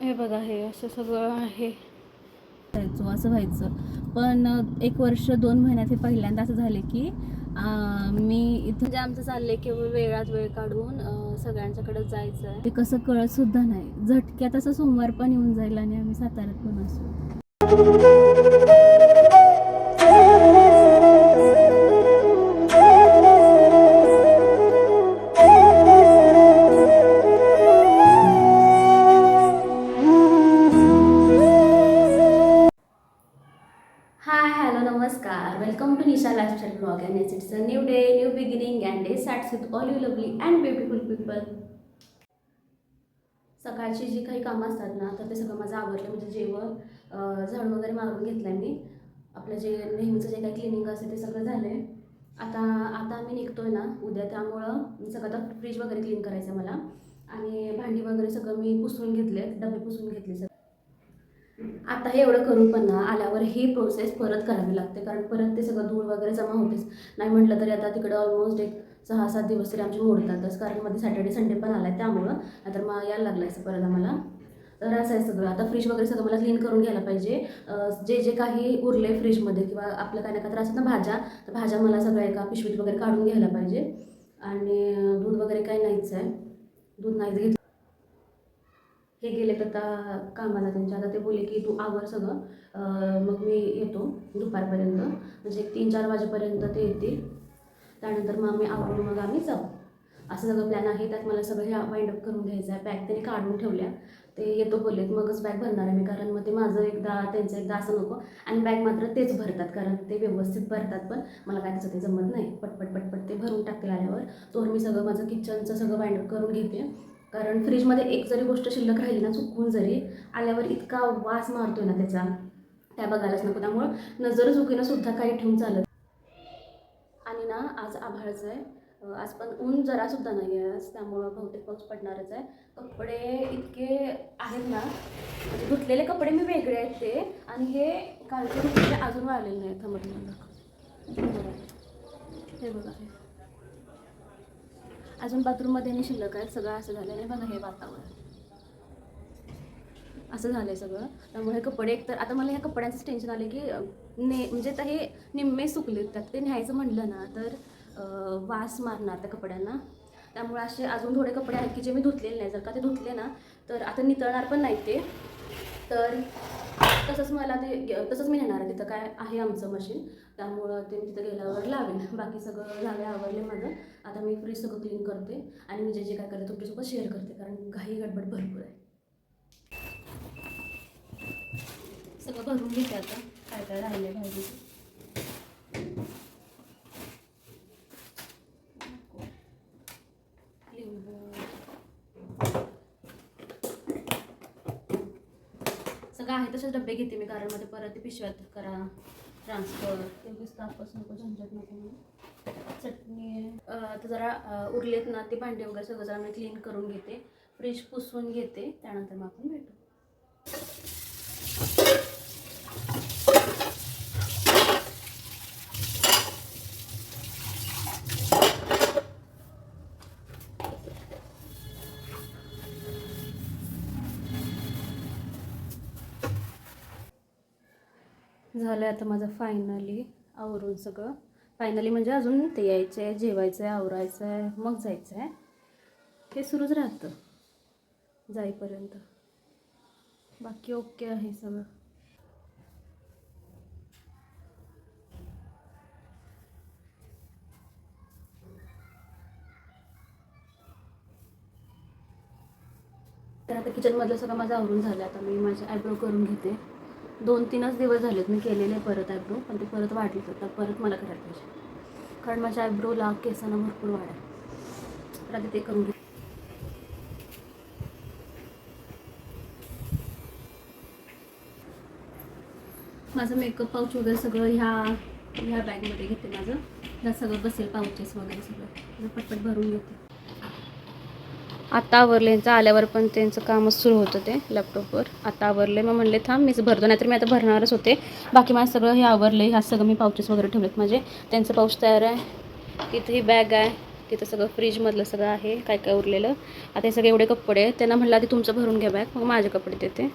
हे बघा, हे असं सगळं आहे. जायचो असं व्हायचं, पण 1 वर्ष 2 महिन्यात हे पहिल्यांदा असं झाले की मी इथं जे आमचं चाललंय की वेळात वेळ काढून सगळ्यांच्याकडे जायचं आहे. ते कसं कळत सुद्धा नाही, झटक्यात असं सोमवार पण येऊन जाईल आणि आम्ही साताऱ्यात पण असू. हाय, हॅलो, नमस्कार. Welcome to Nisha lifestyle blog and it's a new day, new beginning and day starts with all you lovely and beautiful people. सकाळची जी काही कामं असतात ना, तर ते सगळं माझं आवडलं. म्हणजे जेवण, झाडू वगैरे मारून घेतलं आहे मी. आपलं जे नेहमीचं जे काही क्लिनिंग असते ते सगळं झालं आहे. आता आता मी निघतो आहे ना उद्या, त्यामुळं सगळं आता फ्रीज वगैरे क्लीन करायचं आहे मला. आणि भांडी वगैरे सगळं मी पुसून घेतले, डबे पुसून घेतले सगळे. आता हे एवढं करून पण ना आल्यावर ही प्रोसेस परत करावी लागते, कारण परत ते सगळं धूळ वगैरे जमा होतेच. नाही म्हटलं तरी आता तिकडं ऑलमोस्ट एक 6-7 दिवस तरी आमचे मोडतातच, कारण मध्ये सॅटर्डे संडे पण आला आहे त्यामुळं. नाहीतर मग यायला लागलं असं परत आम्हाला. तर असं आहे सगळं. आता फ्रीज वगैरे सगळं मला क्लीन करून घ्यायला पाहिजे. जे जे काही उरले फ्रीजमध्ये किंवा आपलं काय ना काय तर असतं ना भाज्या, तर भाज्या मला सगळ्या एका पिशवीत वगैरे काढून घ्यायला पाहिजे. आणि दूध वगैरे काही नाहीच आहे, दूध नाहीच घेतलं. हे गेले तर आता कामाला त्यांच्या. आता ते बोलले की तू आवर सगळं, मग मी येतो दुपारपर्यंत, म्हणजे एक 3-4 वाजेपर्यंत ते येतील. त्यानंतर मग आम्ही आवरून मग आम्ही जाऊ, असं सगळं प्लॅन आहे. त्यात मला सगळं हे वाइंड अप करून घ्यायचं आहे. बॅग त्यांनी काढून ठेवल्या, ते येतो बोललेत मगच बॅग भरणार आहे मी, कारण मग ते माझं एकदा त्यांचं एकदा असं नको. आणि बॅग मात्र तेच भरतात, कारण ते व्यवस्थित भरतात, पण मला काय त्याचं ते जमत नाही. पटपट पटपट ते भरून टाकतील आल्यावर. तोवर मी सगळं माझं किचनचं सगळं वाइंड अप करून घेते, कारण फ्रीजमध्ये एक जरी गोष्ट शिल्लक राहिली ना चुकून जरी, आल्यावर इतका वास मारतोय ना त्याचा, त्या बघायलाच नको. त्यामुळं नजर चुकीनं सुद्धा काही ठेवून चालत. आणि ना आज आभाळचं आहे, आज पण ऊन जरासुद्धा नाही आहे आज, त्यामुळं बहुतेक पाऊस पडणारच आहे. कपडे इतके आहेत ना, म्हणजे धुतलेले कपडे मी वेगळे आहेत ते, आणि हे कालचे धुतलेले अजून वाळलेले नाही. थांबत मला हे बघा, हे अजून बाथरूममध्ये नाही शिल्लक आहेत. सगळं असं झालं आहे बघा, हे वातावरण असं झालं आहे सगळं. त्यामुळे कपडे एकतर आता मला ह्या कपड्यांचंच टेन्शन आलं की म्हणजे आता हे निम्मे सुकलेत, त्यात ते न्यायचं म्हटलं ना तर वास मारणार त्या कपड्यांना. त्यामुळे असे अजून थोडे कपडे आहेत की जे मी धुतलेले नाही. जर का ते धुतले ना तर आता नितळणार पण नाही ते, तर तसंच मला ते तसंच मी नेणार आहे. तिथं काय आहे आमचं मशीन, त्यामुळं ते तिथं गेल्यावर लावेन. बाकी सगळं झालं, आवडले माझं. आता मी फ्रीज सगळं क्लीन करते आणि मी जे जे काय करते तुमच्यासोबत शेअर करते, कारण घाई गडबड भरपूर आहे. सगळं भरून घेते आता, काय काय राहिले भाजी. लिंबू सगळं आहे तसेच डबे घेते मी, कारण मध्ये परत पिशव्यात करा ट्रान्सफर, तेवढीच तापच नको, झंझट नको म्हणून. चटणी तर जरा उरलेत ना ते भांडे वगैरे सगळं जरा मी क्लीन करून घेते, फ्रीज पुसून घेते, त्यानंतर मग आपण भेटू. झालं आता माझं फायनली आवरून सगळं. फायनली म्हणजे अजून ते यायचं आहे, जेवायचं आहे, आवरायचं आहे, मग जायचं आहे. हे सुरूच राहतं जाईपर्यंत. बाकी ओके आहे सगळं. तर आता किचनमधलं सगळं माझं आवरून झालं. आता मी माझे आयब्रो करून घेते. 2-3च दिवस झालेत मी केलेले परत आयब्रो, पण ते परत वाढले तर परत मला करायला पाहिजे, कारण माझ्या आयब्रोला केसांना भरपूर वाढ आहे. तर आधी ते करून घेते. माझं मेकअप पाऊच वगैरे सगळं ह्या बॅगमध्ये घेते. माझं ह्या सगळं बसेल, पाऊचेस वगैरे सगळं पटपट भरून घेते. आता आवरले, यांचं आल्यावर पण त्यांचं कामच सुरू होतं ते लॅपटॉपवर. आता आवरले, मग म्हणले थांब मीच भरतो, नाहीतर मी आता भरणारच होते. बाकी माझं सगळं हे आवरले, ह्या सगळं मी पाऊचेस वगैरे ठेवलेत माझे. त्यांचं पाऊच तयार आहे, इथे ही बॅग आहे, तिथं सगळं फ्रीजमधलं सगळं आहे काय काय उरलेलं. आता हे सगळे एवढे कपडे आहेत, त्यांना म्हटलं आधी तुमचं भरून घ्या बॅग, मग माझे कपडे देते.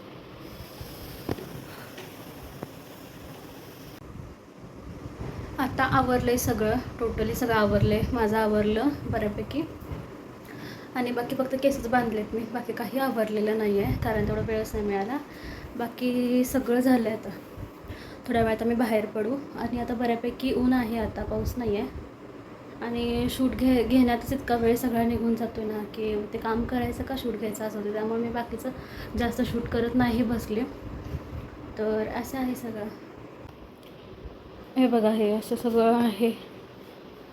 आता आवरलं आहे सगळं, टोटली सगळं आवरलं आहे, माझं आवरलं बऱ्यापैकी. आणि बाकी फक्त केसच बांधलेत मी, बाकी काही आवरलेलं नाही आहे कारण तेवढा वेळच नाही मिळाला. बाकी सगळं झालं आहे. आता थोड्या वेळात आम्ही बाहेर पडू. आणि आता बऱ्यापैकी ऊन आहे, आता पाऊस नाही आहे. आणि शूट घेण्यातच इतका वेळ सगळा निघून जातो ना की ते काम करायचं का शूट घ्यायचं असं होतं. त्यामुळे मी बाकीचं जास्त शूट करत नाही बसले. तर असं आहे सगळं. हे बघा, हे असं सगळं आहे.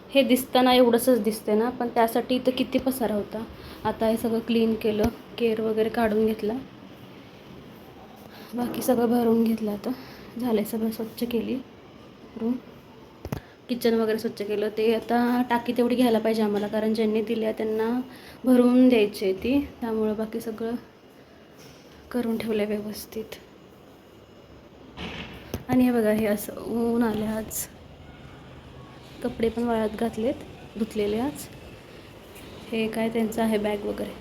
हे दिसताना एवढंसच दिसते ना, पण त्यासाठी इथं किती पसारा होता. आता हे सगळं क्लीन केलं, केर वगैरे काढून घेतला, बाकी सगळं भरून घेतलं. आता झालं सगळं, स्वच्छ केली रूम, किचन वगैरे स्वच्छ केलं. ते आता टाकी तेवढी घ्यायला पाहिजे आम्हाला, कारण ज्यांनी दिली आहे त्यांना भरून द्यायची आहे ती. त्यामुळं बाकी सगळं करून ठेवलं व्यवस्थित. आणि हे बघा, हे असं ऊन आले आज. कपडे पण वाळत घातलेत, धुतलेले आज. हे काय त्यांचं आहे बॅग वगैरे,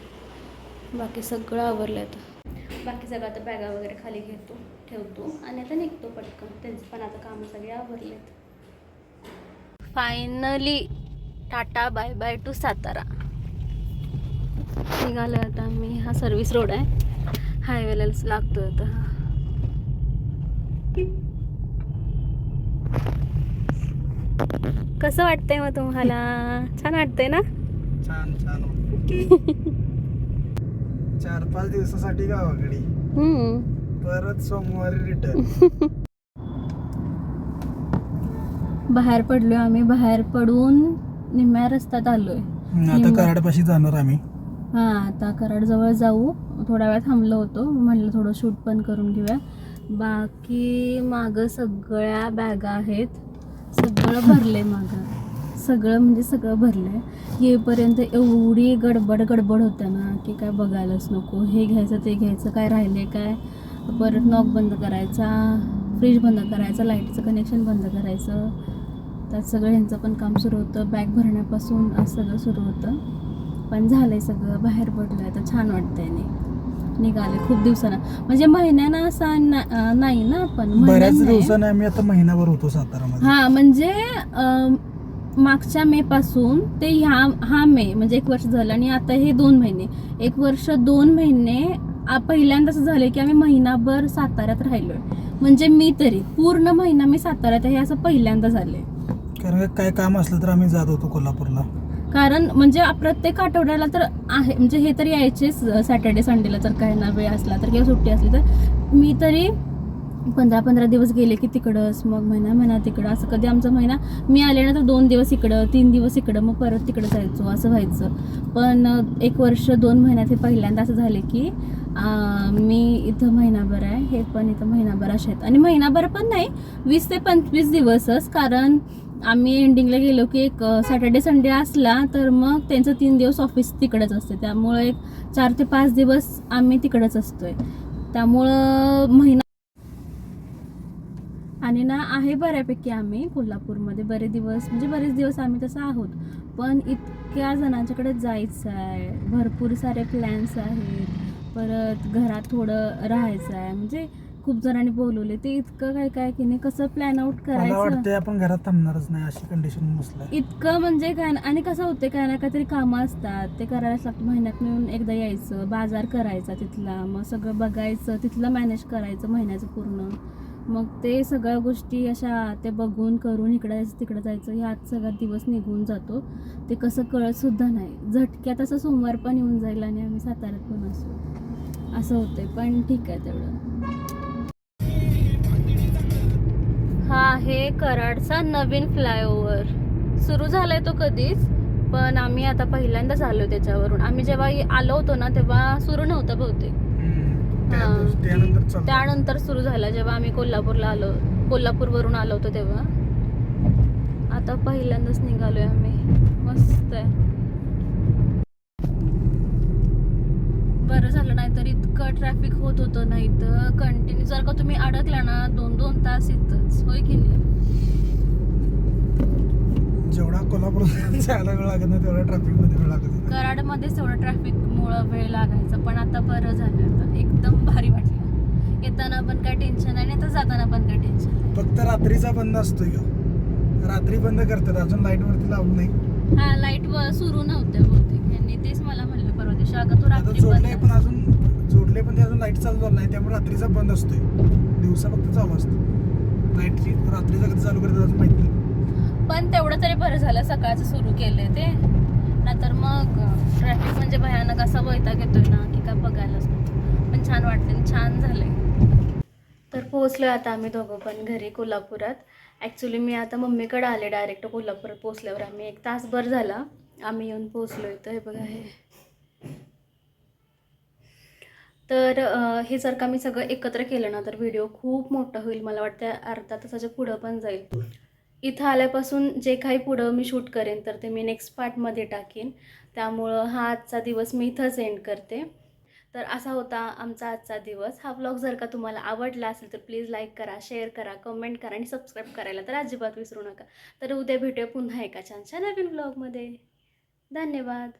बाकी सगळं आवरलं आहे. आता बाकी सगळं आता बॅगा वगैरे खाली घेतो, ठेवतो आणि आता निघतो पटकन. त्यांचं पण आता कामं सगळे आवरलेत. Finally tata bye bye to Satara. निघालो आता मी. हा सर्व्हिस रोड आहे, हायवेलाच लागतो आता. कसं वाटतंय मग तुम्हाला? छान वाटतंय ना? छान छान. 4-5 दिवसासाठी गावाकडे, परत सोमवारी रिटर्न. बाहेर पडलोय आम्ही. बाहेर पडून निम्म्या रस्त्यात आलोय. आता कराडपाशी जाणार आम्ही. आता कराड जवळ जाऊ. थोड्या वेळ थांबलो होतो, म्हटलं थोडं शूट पण करून घेऊया. बाकी मागं सगळ्या बॅगा आहेत, सगळं भरले मागं, सगळं म्हणजे सगळं भरलंय. येईपर्यंत एवढी गडबड होतं ना की काय बघायलाच नको. हे घ्यायचं ते घ्यायचं, काय राहिले काय, परत नॉक बंद करायचा, फ्रीज बंद करायचा, लाईटचं कनेक्शन बंद करायचं. त्यात सगळं ह्यांचं पण काम सुरू होतं, बॅग भरण्यापासून असं सगळं सुरू होतं. पण झालंय सगळं, बाहेर पडलं. आता छान वाटतंय. निघाले खूप दिवसानं, म्हणजे महिन्यानं असं नाही ना, पण बऱ्याच दिवसाने आम्ही आता महिनाभर होतो सातारामध्ये. म्हणजे मागच्या मे पासून ते हा मे म्हणजे 1 वर्ष झालं. आणि आता हे 2 महिने, 1 वर्ष 2 महिने पहिल्यांदाच झाले की आम्ही महिनाभर साताऱ्यात राहिलोय. म्हणजे मी तरी पूर्ण महिना मी साताऱ्यात आहे, असं पहिल्यांदा झाले. कारण काय काम असलं तर आम्ही जात होतो कोल्हापूरला. कारण म्हणजे प्रत्येक आठवड्याला तर आहे, म्हणजे हे तरी यायचेच सॅटर्डे संडेला, जर काही ना वेळ असला तर किंवा सुट्टी असली तर. मी तरी 15-15 दिवस गेले की तिकडंच, मग महिना तिकडं, असं कधी आमचा महिना मी आले ना तर 2 दिवस इकडं, 3 दिवस इकडं, मग परत तिकडं जायचो, असं व्हायचं. पण 1 वर्ष 2 महिन्यात हे पहिल्यांदा असं झाले की मी इथं महिनाभर आहे, हे पण इथं महिनाभर असे आहेत. आणि महिनाभर पण नाही, 20 ते 25 दिवसच. कारण आम्ही एंडिंगला गेलो की एक सॅटर्डे संडे असला तर मग त्यांचं 3 दिवस ऑफिस तिकडंच असते, त्यामुळे एक 4 ते 5 दिवस आम्ही तिकडंच असतोय. त्यामुळं महिना. आणि ना आहे बऱ्यापैकी आम्ही कोल्हापूरमध्ये बरेच दिवस आम्ही तसं आहोत. पण इतक्या जणांच्याकडे जायचं आहे, भरपूर सारे प्लॅन्स आहेत, परत घरात थोडं राहायचं आहे, म्हणजे खूप जणांनी बोलवले. ते इतकं काय की नाही, कसं प्लॅन आउट करायचं. मला वाटतंय आपण घरात थांबणारच नाही अशी कंडिशन बसलाय. इतकं म्हणजे काय. आणि कसं होतं, काय ना काहीतरी कामं असतात, ते करायलाच लागतं. महिन्यात मिळून एकदा यायचं, बाजार करायचा तिथला, मग सगळं बघायचं, तिथलं मॅनेज करायचं महिन्याचं पूर्ण. मग ते सगळ्या गोष्टी अशा ते बघून करून इकडं जायचं तिकडं जायचं, ह्यात सगळा दिवस निघून जातो. ते कसं कळत सुद्धा नाही. झटक्यात असं सोमवार पण येऊन जाईल आणि आम्ही साताऱ्यात पण असू, असं होतंय. पण ठीक आहे तेवढं. हा आहे कराडचा नवीन फ्लायओव्हर. सुरू झालाय तो कधीच, पण आम्ही आता पहिल्यांदाच आलो त्याच्यावरून. आम्ही जेव्हा आलो होतो ना तेव्हा सुरू नव्हतं बहुतेक. त्यानंतर सुरू झाला जेव्हा आम्ही कोल्हापूरवरून आलो होतो तेव्हा. आता पहिल्यांदाच निघालोय आम्ही. मस्त आहे. बरं झालं, नाही तर इतकं ट्रॅफिक होत होतं. नाही तर कंटिन्यू जर का तुम्ही अडकला ना 2-2 तास इथंच, होय की नाही. जेवढा कोल्हापूर जायला वेळ लागत नाही तेवढा ट्रॅफिक मध्ये वेळ लागत नाही. कराडमध्येच तेवढं ट्रॅफिकमुळं वेळ लागायचा, पण आता बरं झालं. आता एकदम भारी वाटलं. येताना पण काय टेन्शन नाही, आता जाताना पण काय टेन्शन नाही. फक्त रात्रीचा बंद असतोय ह्यो. रात्री बंद करतात, अजून लाईट वरती लावलं नाही. हा, लाईट सुरू नव्हत्या बहुतेक. यांनी तेच मला म्हणलं परवा दिवशी, अगं तू आता रात्री जोडले पण बंद. जोडले पण ते अजून लाईट चालू झालं नाही, त्यामुळे रात्रीचा बंद असतोय. दिवसा फक्त चालू असतो. लाईटची रात्रीचा कधी चालू करतात अजून माहित नाही. पण तेवढं तरी बरं झालं सकाळचं सुरू केलंय ते, नाहीतर मग ट्रॅफिक म्हणजे भयानक असा वैताग येतोय ना की काय बघायलाच नको. पण छान वाटते, छान झालंय. तर पोहोचलोय आता आम्ही दोघं पण घरी कोल्हापुरात. ॲक्च्युली मी आता मम्मीकडे आले डायरेक्ट. कोल्हापुरात पोहोचल्यावर आम्ही 1 तासभर झाला आम्ही येऊन पोहोचलो इथं. हे बघा हे. तर हे जर का मी सगळं एकत्र केलं ना तर व्हिडिओ खूप मोठा होईल. मला वाटतं अर्धा तासाच्या पुढं पण जाईल. इथं आल्यापासून जे काही पुढं मी शूट करेन तर ते मी नेक्स्ट पार्टमध्ये टाकीन. त्यामुळं हा आजचा दिवस मी इथंच एंड करते. तर असा होता आमचा आजचा दिवस. हा व्लॉग जर का तुम्हाला आवडला असेल तर प्लीज लाईक करा, शेअर करा, कमेंट करा आणि सबस्क्राईब करायला तर अजिबात विसरू नका. तर उद्या भेटूया पुन्हा एका छानशा नवीन व्लॉगमध्ये. धन्यवाद.